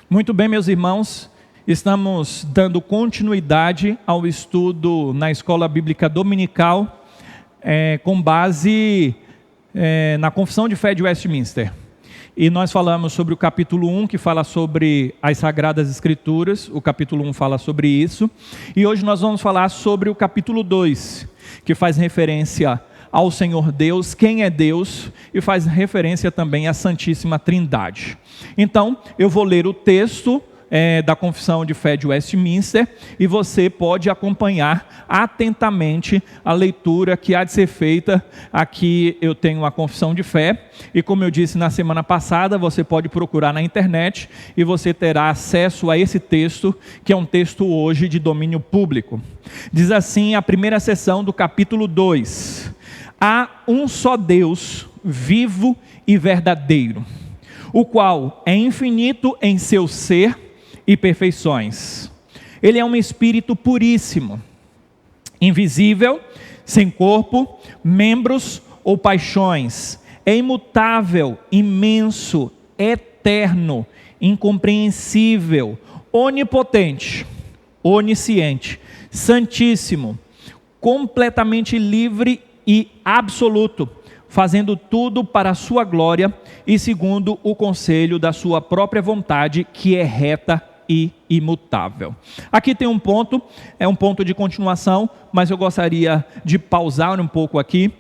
Muito bem, meus irmãos, estamos dando continuidade ao estudo na Escola Bíblica Dominical, com base na Confissão de Fé de Westminster. E nós falamos sobre o capítulo 1, que fala sobre as Sagradas Escrituras, o capítulo 1 fala sobre isso, e hoje nós vamos falar sobre o capítulo 2, que faz referência ao Senhor Deus, quem é Deus, e faz referência também à Santíssima Trindade. Então, eu vou ler o texto da Confissão de Fé de Westminster, e você pode acompanhar atentamente a leitura que há de ser feita. Aqui eu tenho a Confissão de Fé, e como eu disse na semana passada, você pode procurar na internet, e você terá acesso a esse texto, que é um texto hoje de domínio público. Diz assim a primeira seção do capítulo 2: há um só Deus, vivo e verdadeiro, o qual é infinito em seu ser e perfeições. Ele é um espírito puríssimo, invisível, sem corpo, membros ou paixões. É imutável, imenso, eterno, incompreensível, onipotente, onisciente, santíssimo, completamente livre e absoluto, fazendo tudo para a sua glória e segundo o conselho da sua própria vontade, que é reta e imutável. Aqui tem um ponto, é um ponto de continuação, mas eu gostaria de pausar um pouco aqui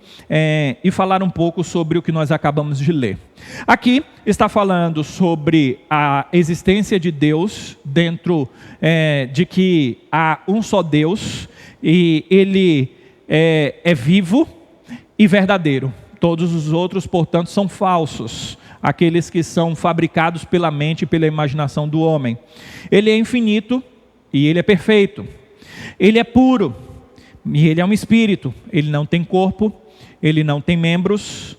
e falar um pouco sobre o que nós acabamos de ler. Aqui está falando sobre a existência de Deus, dentro de que há um só Deus, e Ele é vivo e verdadeiro. Todos os outros, portanto, são falsos, aqueles que são fabricados pela mente e pela imaginação do homem. Ele é infinito e Ele é perfeito. Ele é puro e Ele é um espírito. Ele não tem corpo, Ele não tem membros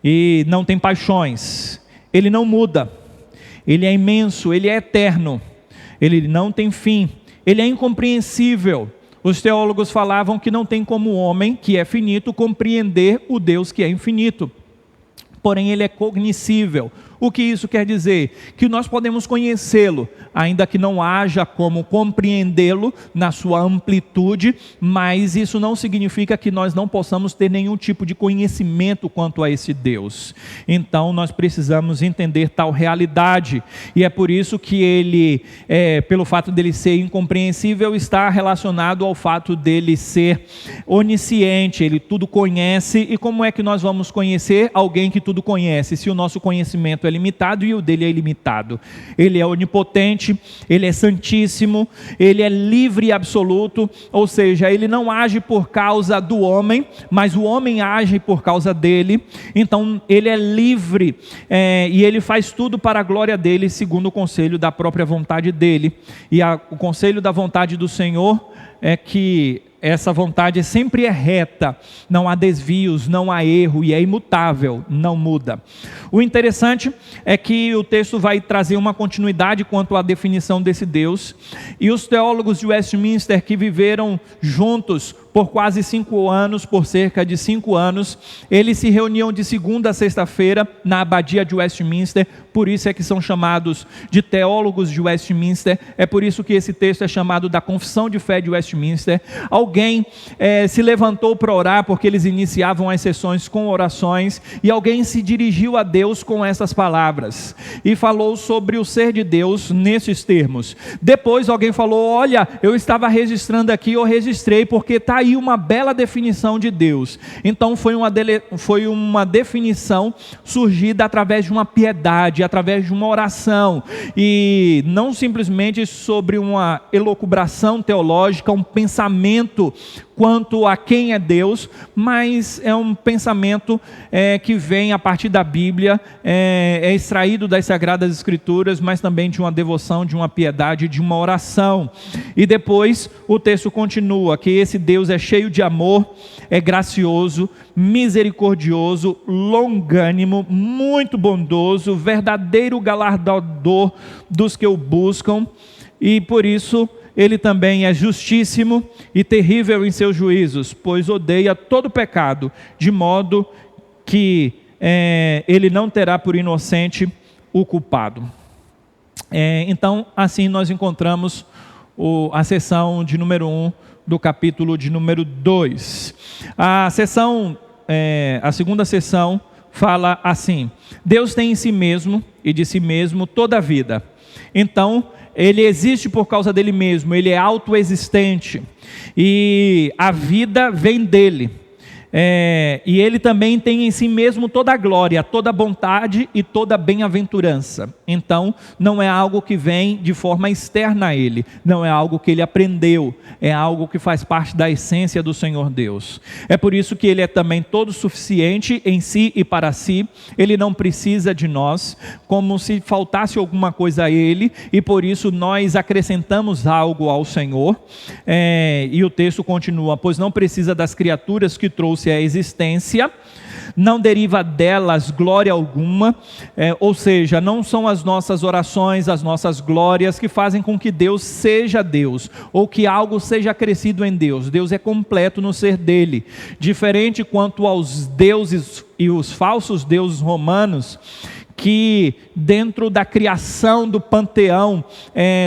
e não tem paixões. Ele não muda. Ele é imenso, Ele é eterno. Ele não tem fim. Ele é incompreensível. Os teólogos falavam que não tem como o homem, que é finito, compreender o Deus que é infinito. Porém, Ele é cognoscível. O que isso quer dizer? Que nós podemos conhecê-lo, ainda que não haja como compreendê-lo na sua amplitude, mas isso não significa que nós não possamos ter nenhum tipo de conhecimento quanto a esse Deus. Então, nós precisamos entender tal realidade, e é por isso que Ele, pelo fato dele ser incompreensível, está relacionado ao fato dele ser onisciente. Ele tudo conhece. E como é que nós vamos conhecer alguém que tudo conhece, se o nosso conhecimento é limitado e o dele é ilimitado? Ele é onipotente, Ele é santíssimo, Ele é livre e absoluto, ou seja, Ele não age por causa do homem, mas o homem age por causa dele. Então Ele é livre e Ele faz tudo para a glória dele, segundo o conselho da própria vontade dele. E o conselho da vontade do Senhor é que essa vontade sempre é reta, não há desvios, não há erro, e é imutável, não muda. O interessante é que o texto vai trazer uma continuidade quanto à definição desse Deus, e os teólogos de Westminster, que viveram juntos por quase 5 anos, por cerca de 5 anos, eles se reuniam de segunda a sexta-feira na abadia de Westminster. Por isso é que são chamados de teólogos de Westminster. É por isso que esse texto é chamado da Confissão de Fé de Westminster. Alguém se levantou para orar, porque eles iniciavam as sessões com orações, e alguém se dirigiu a Deus com essas palavras, e falou sobre o ser de Deus nesses termos. Depois alguém falou: olha, eu estava registrando aqui, eu registrei, porque está aí uma bela definição de Deus. Então foi uma definição surgida através de uma piedade, através de uma oração, e não simplesmente sobre uma elucubração teológica, um pensamento quanto a quem é Deus, mas é um pensamento que vem a partir da Bíblia, é extraído das Sagradas Escrituras, mas também de uma devoção, de uma piedade, de uma oração. E depois o texto continua, que esse Deus é cheio de amor, é gracioso, misericordioso, longânimo, muito bondoso, verdadeiro galardoador dos que o buscam, e por isso Ele também é justíssimo e terrível em seus juízos, pois odeia todo pecado, de modo que Ele não terá por inocente o culpado. Então, assim nós encontramos a seção de número 1 do capítulo de número 2. A segunda seção fala assim: Deus tem em si mesmo e de si mesmo toda a vida. Então, ele existe por causa dele mesmo, ele é autoexistente e a vida vem dele. E ele também tem em si mesmo toda a glória, toda a bondade e toda a bem-aventurança. Então, não é algo que vem de forma externa a ele, não é algo que ele aprendeu, é algo que faz parte da essência do Senhor Deus. É por isso que ele é também todo suficiente em si e para si, ele não precisa de nós, como se faltasse alguma coisa a ele, e por isso nós acrescentamos algo ao Senhor. E o texto continua: pois não precisa das criaturas que trouxe à existência, não deriva delas glória alguma, ou seja, não são as nossas orações, as nossas glórias que fazem com que Deus seja Deus, ou que algo seja acrescido em Deus. Deus é completo no ser dele, diferente quanto aos deuses e os falsos deuses romanos, que dentro da criação do panteão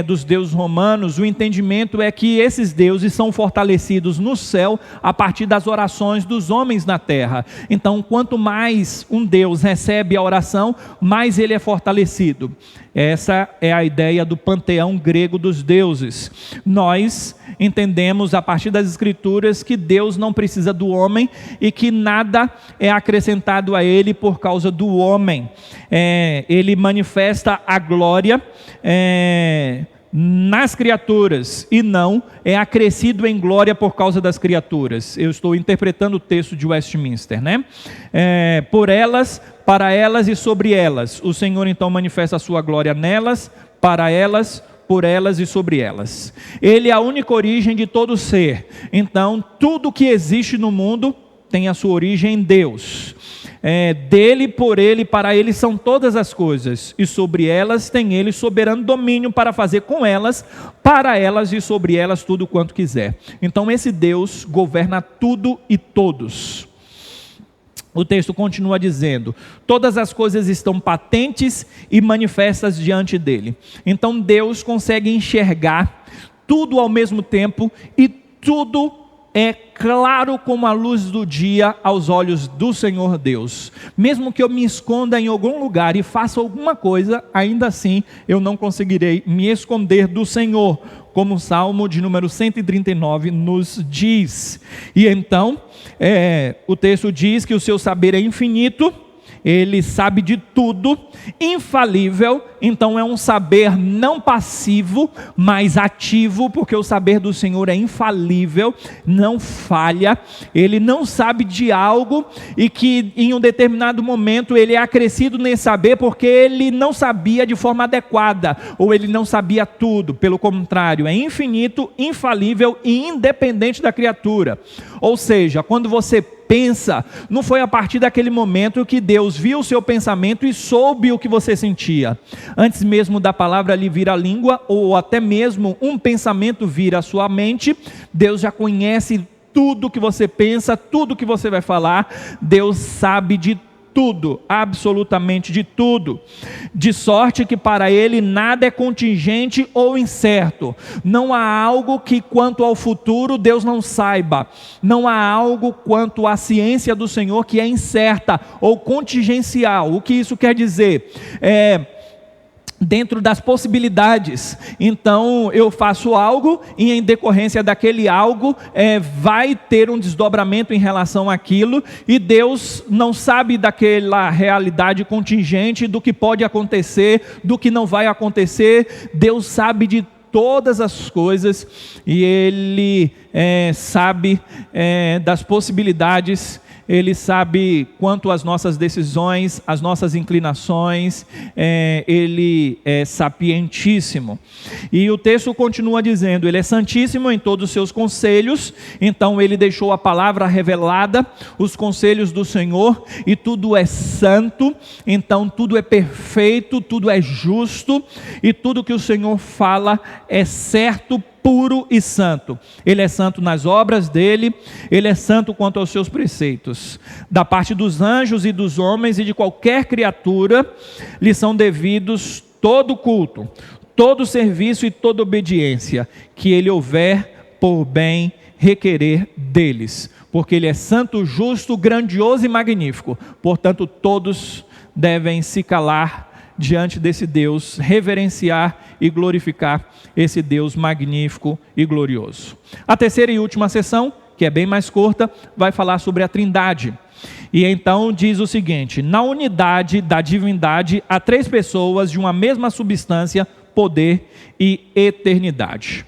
dos deuses romanos, o entendimento é que esses deuses são fortalecidos no céu a partir das orações dos homens na terra. Então, quanto mais um Deus recebe a oração, mais ele é fortalecido. Essa é a ideia do panteão grego dos deuses. Nós entendemos a partir das Escrituras que Deus não precisa do homem e que nada é acrescentado a ele por causa do homem. Ele manifesta a glória nas criaturas e não é acrescido em glória por causa das criaturas. Eu estou interpretando o texto de Westminster, né? Por elas, para elas e sobre elas. O Senhor então manifesta a sua glória nelas, para elas, por elas e sobre elas. Ele é a única origem de todo ser. Então, tudo que existe no mundo tem a sua origem em Deus. Dele, por ele, para ele são todas as coisas, e sobre elas tem ele soberano domínio para fazer com elas, para elas e sobre elas tudo quanto quiser. Então esse Deus governa tudo e todos. O texto continua dizendo: todas as coisas estão patentes e manifestas diante dele. Então Deus consegue enxergar tudo ao mesmo tempo, e tudo é claro como a luz do dia aos olhos do Senhor Deus. Mesmo que eu me esconda em algum lugar e faça alguma coisa, ainda assim eu não conseguirei me esconder do Senhor, como o Salmo de número 139 nos diz. E então, o texto diz que o seu saber é infinito, ele sabe de tudo, infalível. Então é um saber não passivo, mas ativo, porque o saber do Senhor é infalível, não falha. Ele não sabe de algo e que em um determinado momento ele é acrescido nesse saber porque ele não sabia de forma adequada, ou ele não sabia tudo. Pelo contrário, é infinito, infalível e independente da criatura. Ou seja, quando você pensa, não foi a partir daquele momento que Deus viu o seu pensamento e soube o que você sentia. Antes mesmo da palavra lhe vir à língua, ou até mesmo um pensamento vir à sua mente, Deus já conhece tudo que você pensa, tudo que você vai falar. Deus sabe de tudo, absolutamente de tudo, de sorte que para ele nada é contingente ou incerto. Não há algo que quanto ao futuro Deus não saiba, não há algo quanto à ciência do Senhor que é incerta ou contingencial. O que isso quer dizer? Dentro das possibilidades. Então eu faço algo e em decorrência daquele algo vai ter um desdobramento em relação àquilo, e Deus não sabe daquela realidade contingente, do que pode acontecer, do que não vai acontecer. Deus sabe de todas as coisas, e Ele sabe das possibilidades. Ele sabe quanto às nossas decisões, às nossas inclinações. Ele é sapientíssimo. E o texto continua dizendo: ele é santíssimo em todos os seus conselhos. Então ele deixou a palavra revelada, os conselhos do Senhor, e tudo é santo. Então tudo é perfeito, tudo é justo, e tudo que o Senhor fala é certo, puro e santo. Ele é santo nas obras dele, ele é santo quanto aos seus preceitos. Da parte dos anjos e dos homens e de qualquer criatura, lhe são devidos todo culto, todo serviço e toda obediência que ele houver por bem requerer deles, porque ele é santo, justo, grandioso e magnífico. Portanto, todos devem se calar diante desse Deus, reverenciar e glorificar esse Deus magnífico e glorioso. A terceira e última sessão, que é bem mais curta, vai falar sobre a Trindade. E então diz o seguinte: na unidade da divindade há três pessoas de uma mesma substância, poder e eternidade.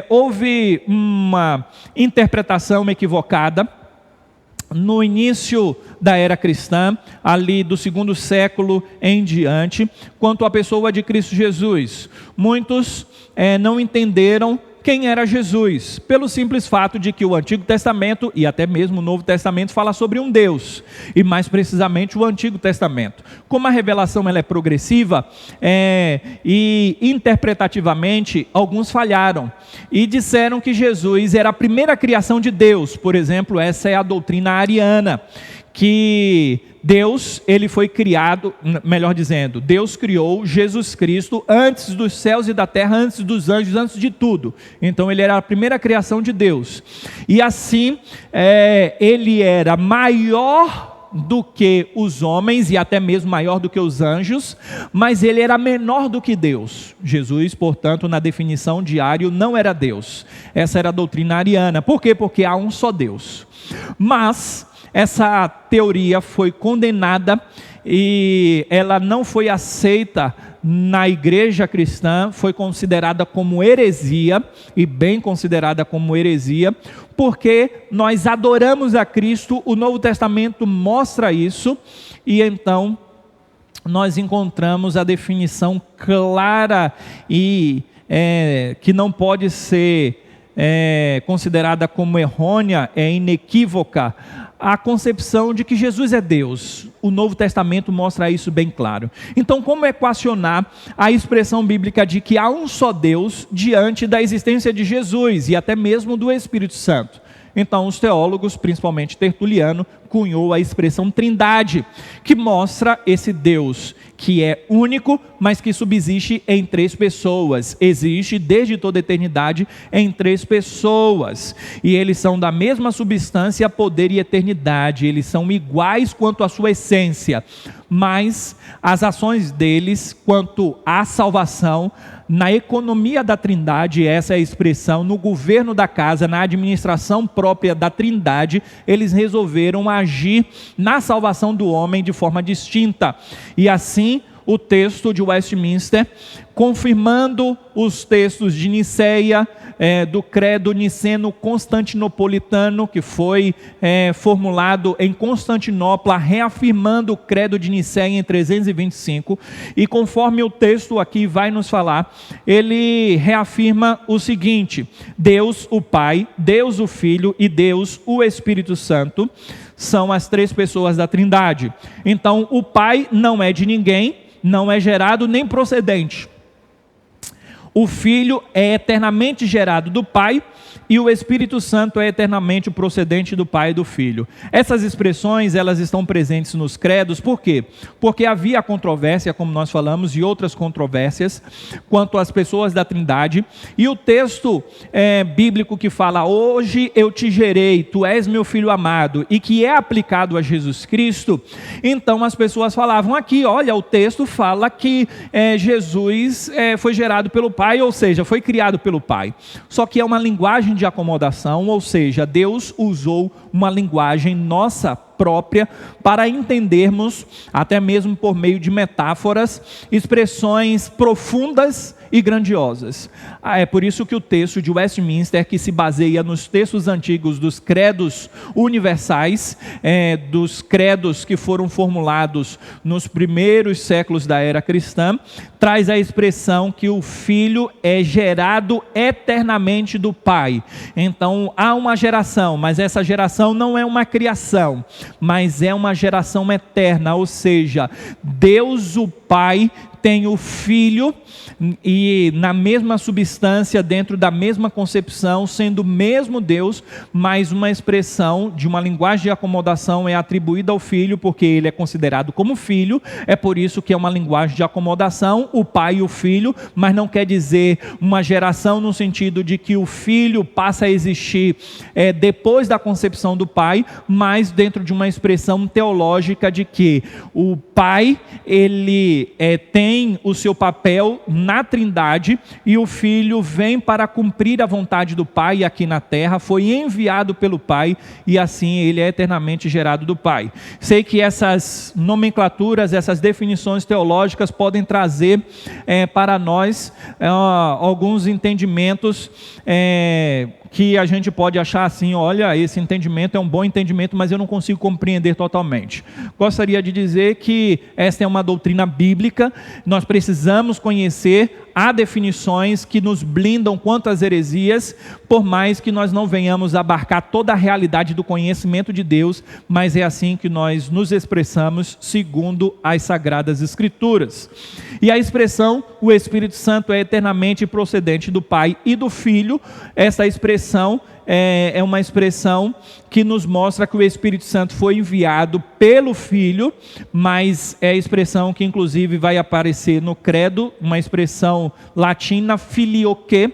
Houve uma interpretação equivocada no início da era cristã, ali do 2º século em diante, quanto à pessoa de Cristo Jesus. Muitos não entenderam quem era Jesus, pelo simples fato de que o Antigo Testamento e até mesmo o Novo Testamento fala sobre um Deus, e mais precisamente o Antigo Testamento. Como a revelação ela é progressiva, e interpretativamente alguns falharam e disseram que Jesus era a primeira criação de Deus. Por exemplo, essa é a doutrina ariana, que Deus, ele foi criado, melhor dizendo, Deus criou Jesus Cristo antes dos céus e da terra, antes dos anjos, antes de tudo. Então ele era a primeira criação de Deus. E assim, ele era maior do que os homens e até mesmo maior do que os anjos, mas ele era menor do que Deus. Jesus, portanto, na definição de Ario, não era Deus. Essa era a doutrina ariana. Por quê? Porque há um só Deus. Mas essa teoria foi condenada e ela não foi aceita na igreja cristã, foi considerada como heresia, e bem considerada como heresia, porque nós adoramos a Cristo, o Novo Testamento mostra isso, e então nós encontramos a definição clara e que não pode ser considerada como errônea, inequívoca, a concepção de que Jesus é Deus. O Novo Testamento mostra isso bem claro. Então, como equacionar a expressão bíblica de que há um só Deus diante da existência de Jesus e até mesmo do Espírito Santo? Então, os teólogos, principalmente Tertuliano, cunhou a expressão Trindade, que mostra esse Deus que é único, mas que subsiste em três pessoas. Existe desde toda a eternidade em três pessoas. E eles são da mesma substância, poder e eternidade. Eles são iguais quanto à sua essência. Mas as ações deles, quanto à salvação, na economia da Trindade, essa é a expressão, no governo da casa, na administração própria da Trindade, eles resolveram agir na salvação do homem de forma distinta. E assim, o texto de Westminster, confirmando os textos de Niceia, do credo niceno-constantinopolitano, que foi formulado em Constantinopla, reafirmando o credo de Niceia em 325, e conforme o texto aqui vai nos falar, ele reafirma o seguinte: Deus o Pai, Deus o Filho e Deus o Espírito Santo são as três pessoas da Trindade. Então o Pai não é de ninguém, não é gerado nem procedente. O Filho é eternamente gerado do Pai e o Espírito Santo é eternamente procedente do Pai e do Filho. Essas expressões, elas estão presentes nos credos, por quê? Porque havia controvérsia, como nós falamos, e outras controvérsias, quanto às pessoas da Trindade, e o texto bíblico que fala, hoje eu te gerei, tu és meu Filho amado, e que é aplicado a Jesus Cristo, então as pessoas falavam aqui, olha, o texto fala que Jesus foi gerado pelo Pai, ou seja, foi criado pelo Pai, só que é uma linguagem de acomodação, ou seja, Deus usou uma linguagem nossa própria para entendermos, até mesmo por meio de metáforas, expressões profundas e grandiosas. É por isso que o texto de Westminster, que se baseia nos textos antigos dos credos universais, dos credos que foram formulados nos primeiros séculos da era cristã, traz a expressão que o Filho é gerado eternamente do Pai. Então há uma geração, mas essa geração não é uma criação, mas é uma geração eterna, ou seja, Deus o Pai tem o Filho, e na mesma substância, dentro da mesma concepção, sendo o mesmo Deus, mas uma expressão de uma linguagem de acomodação é atribuída ao Filho, porque ele é considerado como Filho, é por isso que é uma linguagem de acomodação, o Pai e o Filho, mas não quer dizer uma geração no sentido de que o Filho passa a existir depois da concepção do Pai, mas dentro de uma expressão teológica de que o Pai, ele tem o seu papel na Trindade, e o Filho vem para cumprir a vontade do Pai aqui na terra, foi enviado pelo Pai, e assim ele é eternamente gerado do Pai. Sei que essas nomenclaturas, essas definições teológicas podem trazer para nós alguns entendimentos que a gente pode achar assim, olha, esse entendimento é um bom entendimento, mas eu não consigo compreender totalmente. Gostaria de dizer que esta é uma doutrina bíblica, nós precisamos conhecer, há definições que nos blindam quanto às heresias, por mais que nós não venhamos abarcar toda a realidade do conhecimento de Deus, mas é assim que nós nos expressamos segundo as Sagradas Escrituras. E a expressão, o Espírito Santo é eternamente procedente do Pai e do Filho, essa expressão é uma expressão que nos mostra que o Espírito Santo foi enviado pelo Filho, mas é a expressão que inclusive vai aparecer no credo, uma expressão latina, filioque,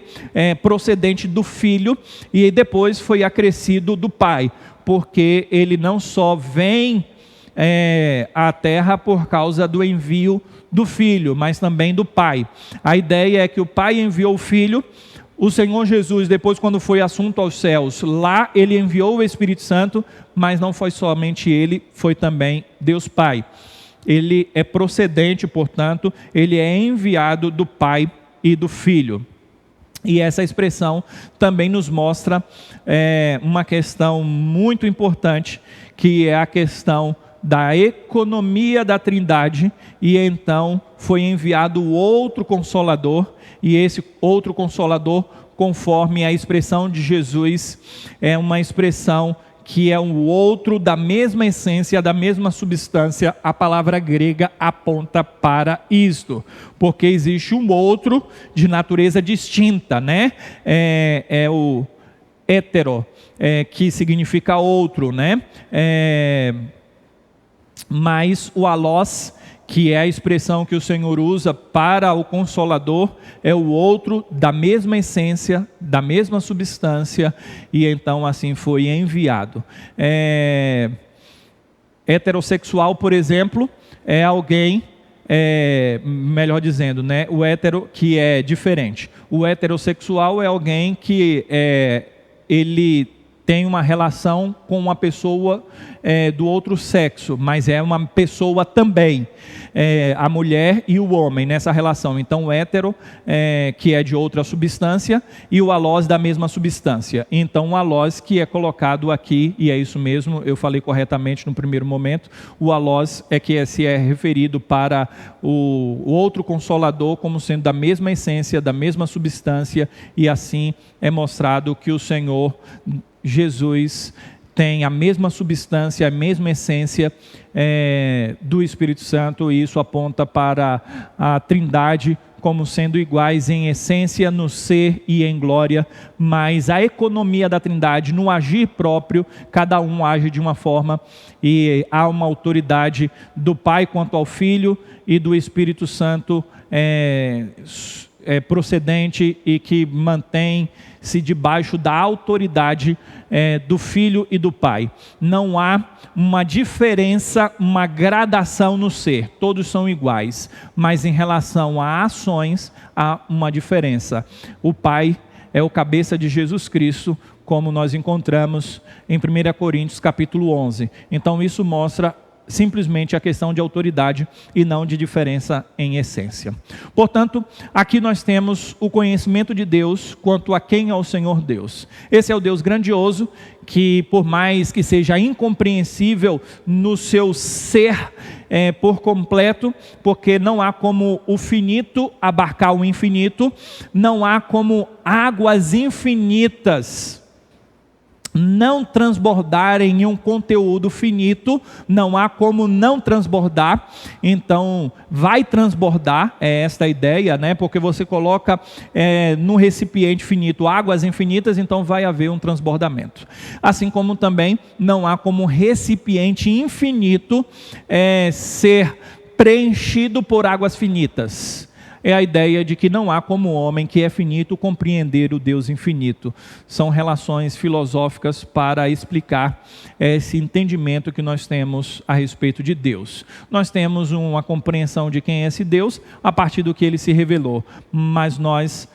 procedente do Filho, e depois foi acrescido do Pai, porque ele não só vem à terra por causa do envio do Filho, mas também do Pai. A ideia é que o Pai enviou o Filho. O Senhor Jesus, depois quando foi assunto aos céus, lá ele enviou o Espírito Santo, mas não foi somente ele, foi também Deus Pai. Ele é procedente, portanto, ele é enviado do Pai e do Filho. E essa expressão também nos mostra uma questão muito importante, que é a questão da economia da Trindade, e então foi enviado outro Consolador, e esse outro Consolador, conforme a expressão de Jesus, é uma expressão que é um outro da mesma essência, da mesma substância. A palavra grega aponta para isto, porque existe um outro de natureza distinta, né? É o hétero, que significa outro, né? Mas o alós, que é a expressão que o Senhor usa para o Consolador, é o outro da mesma essência, da mesma substância, e então assim foi enviado. Heterossexual, por exemplo, é alguém, melhor dizendo, né, o hétero que é diferente. O heterossexual é alguém que ele tem uma relação com uma pessoa do outro sexo, mas é uma pessoa também, a mulher e o homem nessa relação. Então o hétero, que é de outra substância, e o alós da mesma substância. Então o alós que é colocado aqui, e é isso mesmo, eu falei corretamente no primeiro momento, o alós é que se é referido para o outro Consolador como sendo da mesma essência, da mesma substância, e assim é mostrado que o Senhor Jesus tem a mesma substância, a mesma essência do Espírito Santo, e isso aponta para a Trindade como sendo iguais em essência, no ser e em glória, mas a economia da Trindade, no agir próprio, cada um age de uma forma, e há uma autoridade do Pai quanto ao Filho, e do Espírito Santo procedente, e que mantém-se debaixo da autoridade do Filho e do Pai. Não há uma diferença, uma gradação no ser, todos são iguais, mas em relação a ações há uma diferença. O Pai é o cabeça de Jesus Cristo, como nós encontramos em 1 Coríntios capítulo 11. Então isso mostra simplesmente a questão de autoridade e não de diferença em essência. Portanto, aqui nós temos o conhecimento de Deus quanto a quem é o Senhor Deus. Esse é o Deus grandioso, que por mais que seja incompreensível no seu ser por completo, porque não há como o finito abarcar o infinito, não há como águas infinitas não transbordar em um conteúdo finito, não há como não transbordar, então vai transbordar, é esta a ideia, né? Porque você coloca no recipiente finito águas infinitas, então vai haver um transbordamento. Assim como também não há como recipiente infinito ser preenchido por águas finitas. É a ideia de que não há como o homem que é finito compreender o Deus infinito. São relações filosóficas para explicar esse entendimento que nós temos a respeito de Deus. Nós temos uma compreensão de quem é esse Deus a partir do que ele se revelou, mas nós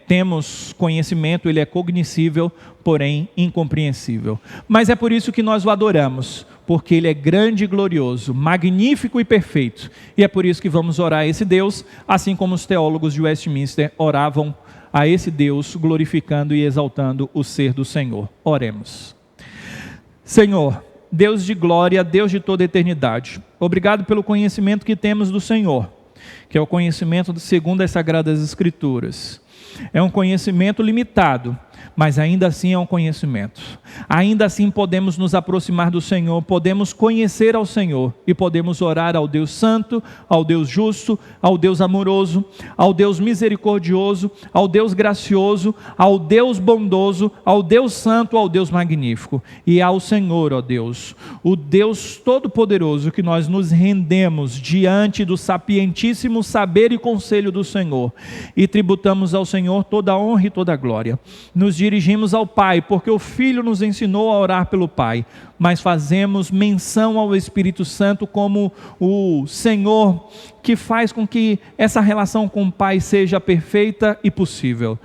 temos conhecimento, ele é cognoscível, porém incompreensível. Mas é por isso que nós o adoramos, porque ele é grande e glorioso, magnífico e perfeito. E é por isso que vamos orar a esse Deus, assim como os teólogos de Westminster oravam a esse Deus, glorificando e exaltando o ser do Senhor. Oremos. Senhor, Deus de glória, Deus de toda a eternidade, obrigado pelo conhecimento que temos do Senhor, que é o conhecimento segundo as Sagradas Escrituras. É um conhecimento limitado, mas ainda assim é um conhecimento. Ainda assim podemos nos aproximar do Senhor, podemos conhecer ao Senhor e podemos orar ao Deus santo, ao Deus justo, ao Deus amoroso, ao Deus misericordioso, ao Deus gracioso, ao Deus bondoso, ao Deus santo, ao Deus magnífico. E ao Senhor, ó Deus, o Deus todo-poderoso, que nós nos rendemos diante do sapientíssimo saber e conselho do Senhor e tributamos ao Senhor toda a honra e toda a glória. Nos dirigimos ao Pai, porque o Filho nos ensinou a orar pelo Pai, mas fazemos menção ao Espírito Santo como o Senhor que faz com que essa relação com o Pai seja perfeita e possível.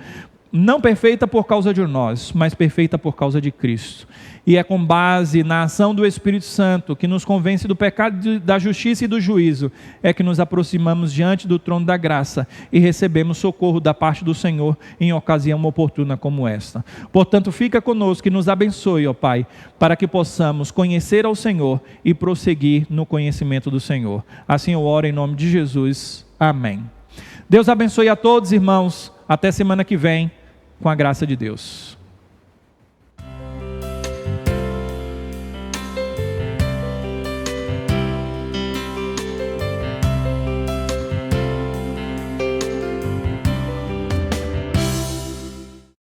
Não perfeita por causa de nós, mas perfeita por causa de Cristo. E é com base na ação do Espírito Santo, que nos convence do pecado, da justiça e do juízo, é que nos aproximamos diante do trono da graça e recebemos socorro da parte do Senhor em ocasião oportuna como esta. Portanto, fica conosco e nos abençoe, ó Pai, para que possamos conhecer ao Senhor e prosseguir no conhecimento do Senhor. Assim eu oro em nome de Jesus. Amém. Deus abençoe a todos, irmãos. Até semana que vem, com a graça de Deus.